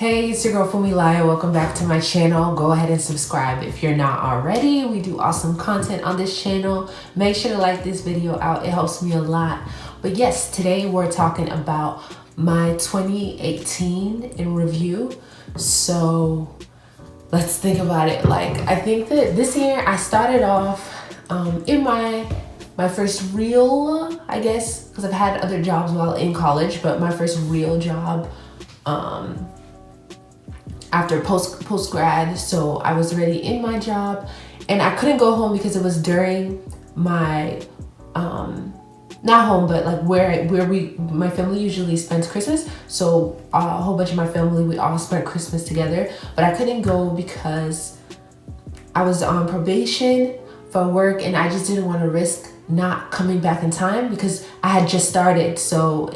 Hey, it's your girl Funmi-Layo. Welcome back to my channel. Go ahead and subscribe if you're not already. We do awesome content on this channel. Make sure to like this video out. It helps me a lot. But yes, today we're talking about my 2018 in review. So let's think about it. Like, I think that this year I started off in my first real, I guess, because I've had other jobs while in college, but my first real job after post grad. So I was already in my job and I couldn't go home because it was during my not home, but like where my family usually spends Christmas. So a whole bunch of my family, we all spent Christmas together, but I couldn't go because I was on probation for work and I just didn't want to risk not coming back in time because I had just started. So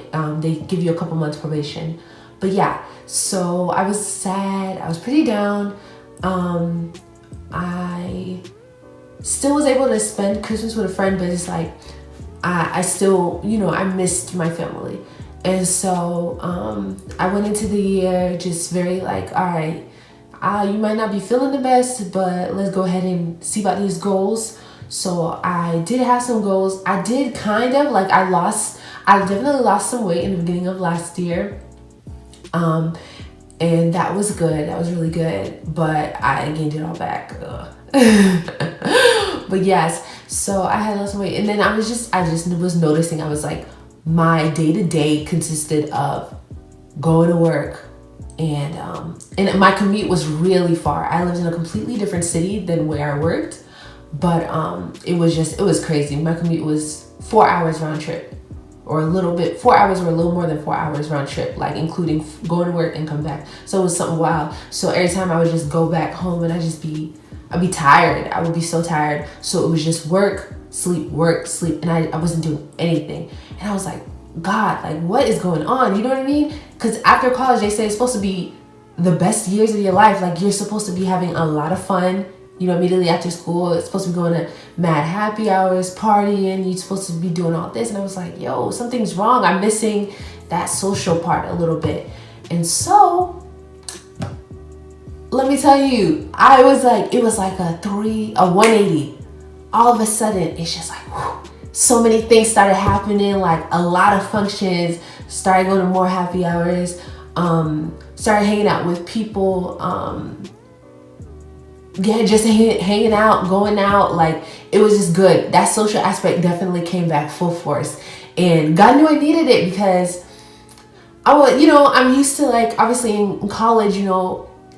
they give you a couple months probation. But yeah, so I was sad. I was pretty down. I still was able to spend Christmas with a friend, but it's like, I still, I missed my family. And so I went into the year just very like, all right, you might not be feeling the best, but let's go ahead and see about these goals. So I did have some goals. I did kind of like, I definitely lost some weight in the beginning of last year. And that was good. That was really good. But I gained it all back. But yes, so I had lost some weight. And then I just was noticing, I was like, my day-to-day consisted of going to work and my commute was really far. I lived in a completely different city than where I worked, but it was crazy. My commute was 4 hours round trip. Or a little bit, 4 hours or a little more than 4 hours round trip, like including going to work and come back. So it was something wild. So every time I would just go back home and I'd be tired. I would be so tired. So it was just work, sleep, and I wasn't doing anything. And I was like, God, like what is going on? You know what I mean? Because after college, they say it's supposed to be the best years of your life. Like you're supposed to be having a lot of fun. Immediately after school, it's supposed to be going to mad happy hours, partying. You're supposed to be doing all this. And I was like, yo, something's wrong. I'm missing that social part a little bit. And let me tell you, it was like a 180. All of a sudden, it's just like, whew, so many things started happening, like a lot of functions, started going to more happy hours, started hanging out with people, just hanging out, going out, like it was just good. That social aspect definitely came back full force, and God knew I needed it because I'm used to, like, obviously in college,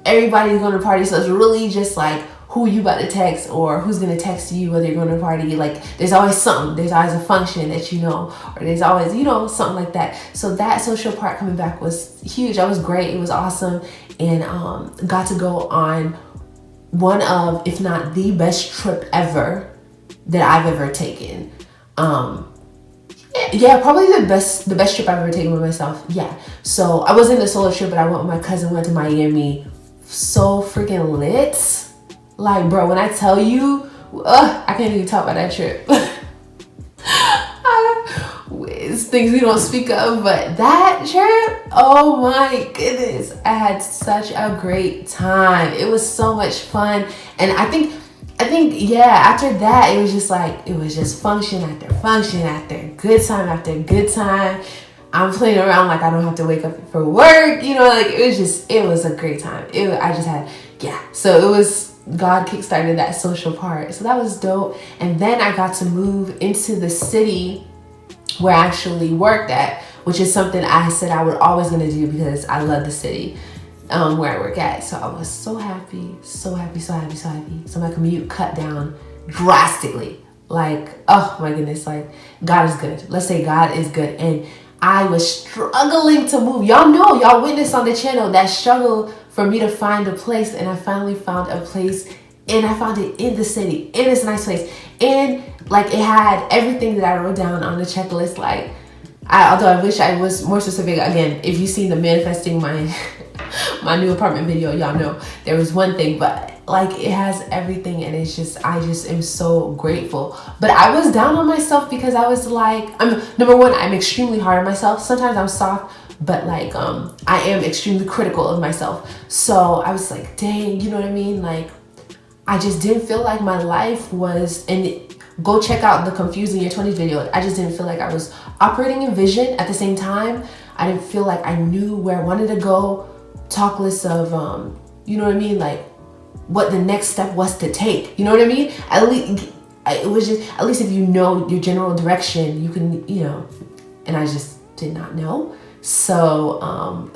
everybody's going to party, so it's really just like who you about to text or who's going to text you whether you're going to party. Like there's always something, there's always a function that or there's always something like that. So that social part coming back was huge. That was great. It was awesome, and got to go on one of, if not the best trip ever that I've ever taken. Yeah, probably the best trip I've ever taken with myself. Yeah. So I wasn't a solo trip, but I went with my cousin, went to Miami. So freaking lit. Like, bro, when I tell you, I can't even talk about that trip. It's things we don't speak of, but that trip, oh my goodness, I had such a great time. It was so much fun. And I think yeah, after that it was just function after function after good time after good time. I'm playing around like I don't have to wake up for work, like it was a great time. So it was, God kickstarted that social part. So that was dope. And then I got to move into the city where I actually worked at, which is something I said I would always gonna do because I love the city where I work at. So I was so happy. So my commute cut down drastically. Like, oh my goodness, like God is good. Let's say God is good. And I was struggling to move. Y'all witnessed on the channel that struggle for me to find a place, and I finally found a place, and I found it in the city, in this nice place. And like it had everything that I wrote down on the checklist. Like, although I wish I was more specific. Again, if you've seen the manifesting my new apartment video, y'all know there was one thing, but like it has everything, and I just am so grateful. But I was down on myself because I was like, number one, I'm extremely hard on myself. Sometimes I'm soft, but like I am extremely critical of myself. So I was like, dang, you know what I mean? Like, I just didn't feel like my life was, and go check out the Confusing Your 20s video. I just didn't feel like I was operating in vision at the same time. I didn't feel like I knew where I wanted to go. Talk list of, you know what I mean? Like what the next step was to take, you know what I mean? At least, it was just, at least if you know your general direction, you can, you know, and I just did not know. So,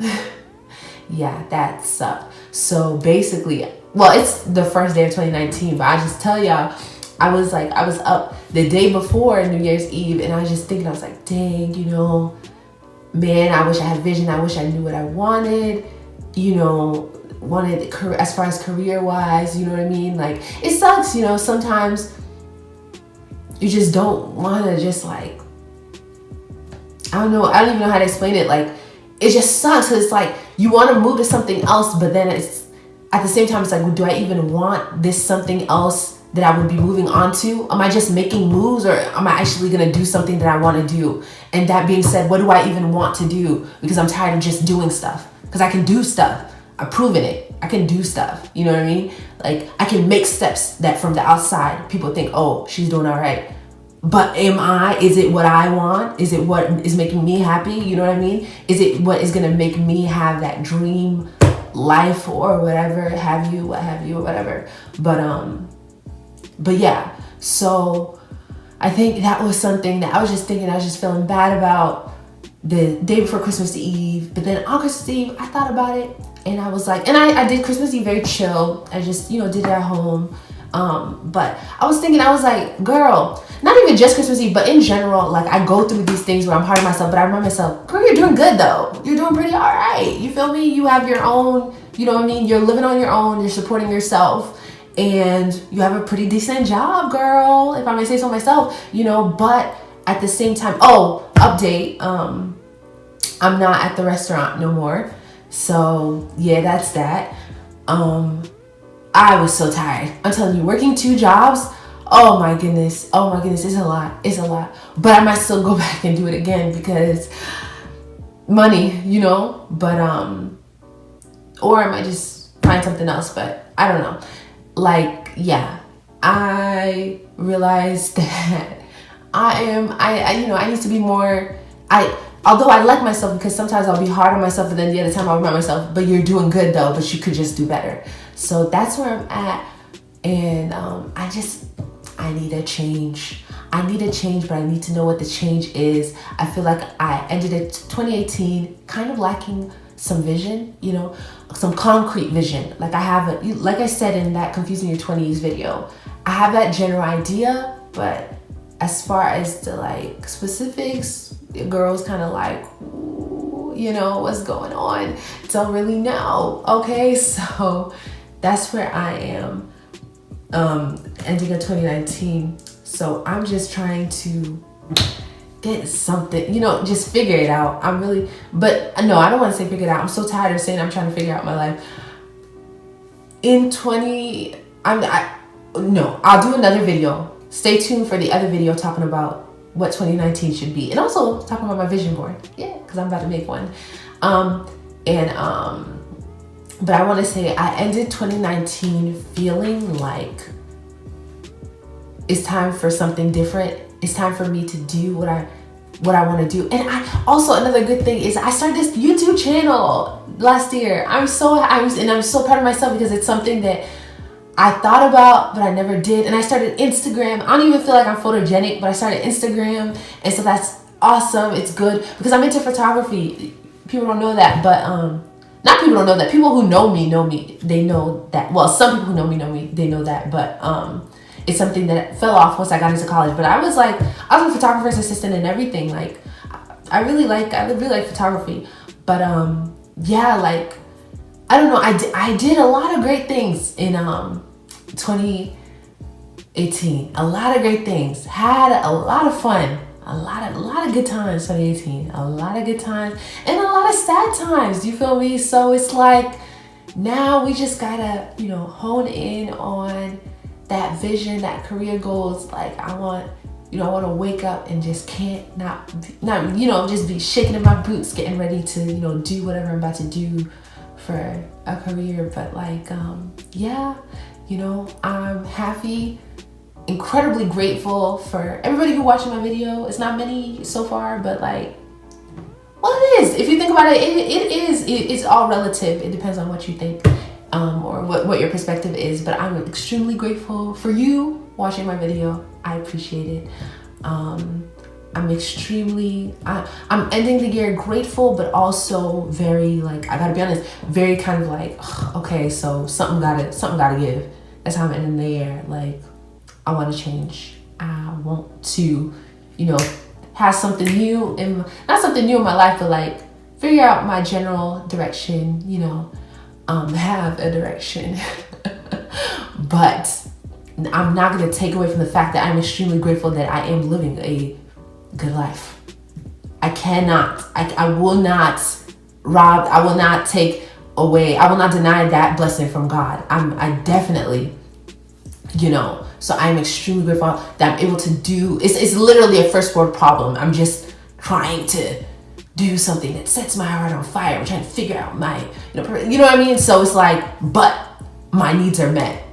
yeah, that sucked. So basically, well, it's the first day of 2019, but I just tell y'all, I was up the day before New Year's Eve, and I was just thinking, I was like, dang, you know, man, I wish I had vision. I wish I knew what I wanted, you know, as far as career wise, you know what I mean? Like, it sucks, you know, sometimes you just don't want to just like, I don't even know how to explain it. Like, it just sucks, because it's like, you want to move to something else, but then it's, at the same time, it's like, well, do I even want this something else that I would be moving on to? Am I just making moves, or am I actually going to do something that I want to do? And that being said, what do I even want to do? Because I'm tired of just doing stuff. Because I can do stuff. I've proven it. I can do stuff. You know what I mean? Like, I can make steps that from the outside, people think, oh, she's doing all right. But is it what I want? Is it what is making me happy? You know what I mean? Is it what is going to make me have that dream life or whatever, what have you, or whatever. But yeah, so I think that was something that I was just thinking, I was just feeling bad about the day before Christmas Eve. But then on Christmas Eve, I thought about it, and I was like, and I did Christmas Eve very chill. I just, you know, did it at home. But I was thinking, I was like, girl, not even just Christmas Eve, but in general, like, I go through these things where I'm hard on myself, but I remind myself, girl, you're doing good though. You're doing pretty all right. You feel me? You have your own, you know what I mean? You're living on your own. You're supporting yourself, and you have a pretty decent job, girl, if I may say so myself, you know. But at the same time, oh, update, I'm not at the restaurant no more. So yeah, that's that. I was so tired. I'm telling you, working 2 jobs, oh my goodness, it's a lot. But I might still go back and do it again because money, you know. But or I might just find something else, but I don't know. Like, yeah, I realized that I need to be more, although I like myself, because sometimes I'll be hard on myself, and then the other time I'll remind myself, but you're doing good though, but you could just do better. So that's where I'm at. And I need a change. I need a change, but I need to know what the change is. I feel like I ended it 2018 kind of lacking some vision, you know, some concrete vision. Like, I have like I said in that Confusing Your 20s video, I have that general idea, but as far as the like specifics, the girl's kind of like, ooh, you know, what's going on? Don't really know. Okay, so that's where I am, ending of 2019. So I'm just trying to get something, you know, just figure it out. But no, I don't want to say figure it out. I'm so tired of saying I'm trying to figure out my life. I'll do another video. Stay tuned for the other video talking about what 2019 should be, and also talking about my vision board. Yeah, because I'm about to make one. But I want to say I ended 2019 feeling like it's time for something different. It's time for me to do what I want to do. And I also, another good thing is I started this YouTube channel last year. I'm so proud of myself, because it's something that I thought about, but I never did. And I started Instagram. I don't even feel like I'm photogenic, but I started Instagram. And so that's awesome. It's good because I'm into photography. People don't know that, but not people don't know that. People who know me. They know that. Well, some people who know me, they know that. But it's something that fell off once I got into college. But I was a photographer's assistant and everything. Like, I really like photography. But yeah, like, I don't know. I did a lot of great things in 2018. A lot of great things. Had a lot of fun. A lot of good times, 2018. A lot of good times and a lot of sad times. You feel me? So it's like, now we just gotta, hone in on that vision, that career goals. Like, I want I want to wake up and just can't not, just be shaking in my boots, getting ready to, do whatever I'm about to do for a career. But like, yeah, I'm happy, incredibly grateful for everybody who watched my video. It's not many so far, but like, well, it is. If you think about it, it's all relative. It depends on what you think, or what your perspective is. But I'm extremely grateful for you watching my video. I appreciate it. I'm ending the year grateful, but also very, like, I gotta be honest, very kind of like, okay, so something gotta give. That's how I'm ending the year. Like, I want to change. I want to, have something new not something new in my life, but like figure out my general direction, have a direction. But I'm not going to take away from the fact that I'm extremely grateful that I am living a good life. I will not rob, I will not take away, I will not deny that blessing from God. I definitely, so I'm extremely grateful that I'm able to do, it's literally a first world problem. I'm just trying to do something that sets my heart on fire. I'm trying to figure out my, you know what I mean? So it's like, but my needs are met.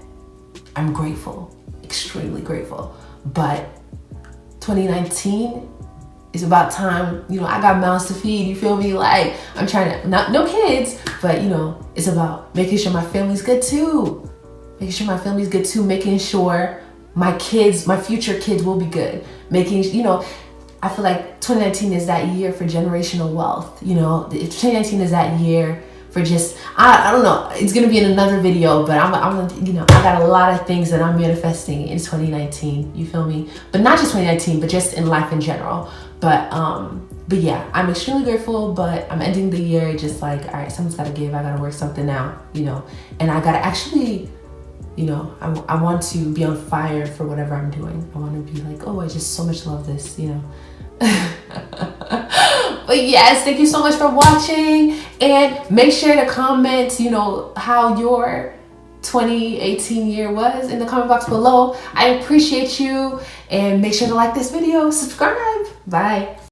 I'm grateful, extremely grateful. But 2019 is about time, I got mouths to feed, you feel me? Like, I'm trying to, no kids, but it's about making sure my family's good too. Making sure my family's good too, making sure my future kids will be good. I feel like 2019 is that year for generational wealth. 2019 is that year for just, I don't know, it's gonna be in another video, but I'm I got a lot of things that I'm manifesting in 2019, you feel me? But not just 2019, but just in life in general. But yeah, I'm extremely grateful, but I'm ending the year just like, all right, something's gotta give, I gotta work something out, and I gotta actually, I want to be on fire for whatever I'm doing. I want to be like, oh, I just so much love this, But yes, thank you so much for watching, and make sure to comment, how your 2018 year was in the comment box below. I appreciate you, and make sure to like this video, subscribe. Bye.